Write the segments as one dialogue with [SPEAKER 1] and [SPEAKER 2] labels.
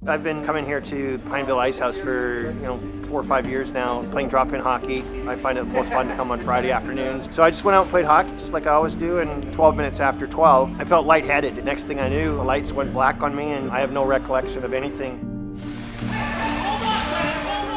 [SPEAKER 1] I've been coming here to Pineville Ice House for 4 or 5 years now, playing drop-in hockey. I find it most fun to come on Friday afternoons. So I just went out and played hockey, just like I always do, and 12 minutes after 12, I felt lightheaded. Next thing I knew, the lights went black on me, and I have no recollection of anything.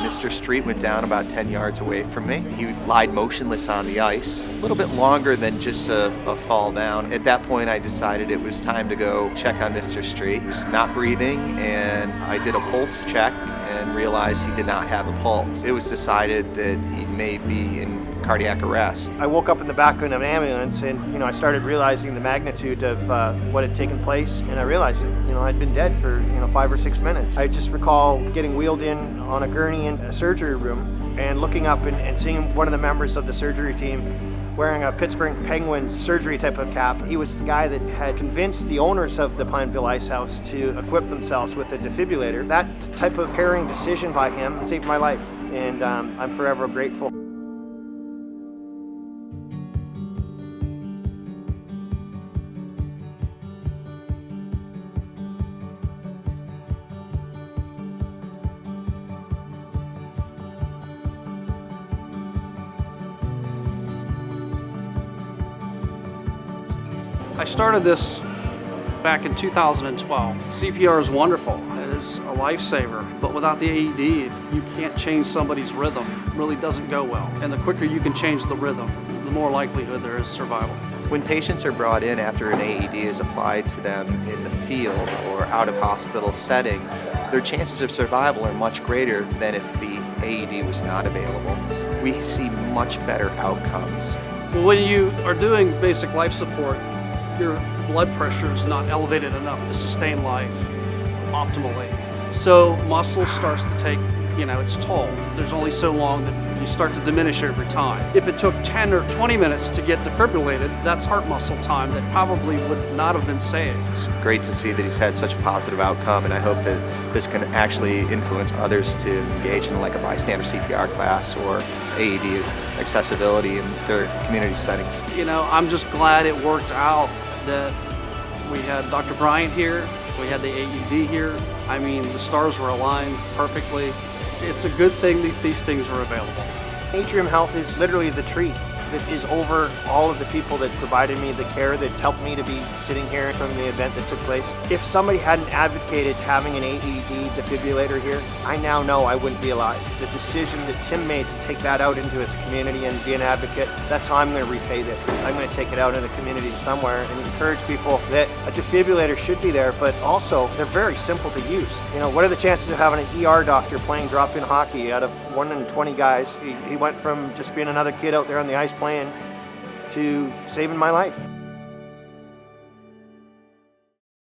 [SPEAKER 2] Mr. Street went down about 10 yards away from me. He lied motionless on the ice, a little bit longer than just a fall down. At that point, I decided it was time to go check on Mr. Street. He was not breathing, and I did a pulse check and realized he did not have a pulse. It was decided that he may be in cardiac arrest.
[SPEAKER 1] I woke up in the back of an ambulance, and I started realizing the magnitude of what had taken place, and I realized that I'd been dead for 5 or 6 minutes. I just recall getting wheeled in on a gurney in a surgery room and looking up and seeing one of the members of the surgery team wearing a Pittsburgh Penguins surgery type of cap. He was the guy that had convinced the owners of the Pineville Ice House to equip themselves with a defibrillator. That type of caring decision by him saved my life, and I'm forever grateful.
[SPEAKER 3] I started this back in 2012. CPR is wonderful. It is a lifesaver, but without the AED, if you can't change somebody's rhythm, it really doesn't go well. And the quicker you can change the rhythm, the more likelihood there is survival.
[SPEAKER 2] When patients are brought in after an AED is applied to them in the field or out of hospital setting, their chances of survival are much greater than if the AED was not available. We see much better outcomes.
[SPEAKER 3] Well, when you are doing basic life support, your blood pressure is not elevated enough to sustain life optimally. So muscle starts to take, its toll. There's only so long that you start to diminish over time. If it took 10 or 20 minutes to get defibrillated, that's heart muscle time that probably would not have been saved.
[SPEAKER 2] It's great to see that he's had such a positive outcome, and I hope that this can actually influence others to engage in like a bystander CPR class or AED accessibility in their community settings.
[SPEAKER 3] I'm just glad it worked out that we had Dr. Bryant here, we had the AED here. I mean, the stars were aligned perfectly. It's a good thing these things are available.
[SPEAKER 1] Atrium Health is literally the tree that is over all of the people that provided me the care that helped me to be sitting here from the event that took place. If somebody hadn't advocated having an AED defibrillator here, I now know I wouldn't be alive. The decision that Tim made to take that out into his community and be an advocate, that's how I'm going to repay this. I'm going to take it out in the community somewhere and encourage people that a defibrillator should be there, but also they're very simple to use. What are the chances of having an ER doctor playing drop-in hockey out of 1 in 20 guys? He went from just being another kid out there on the ice playing to saving my life.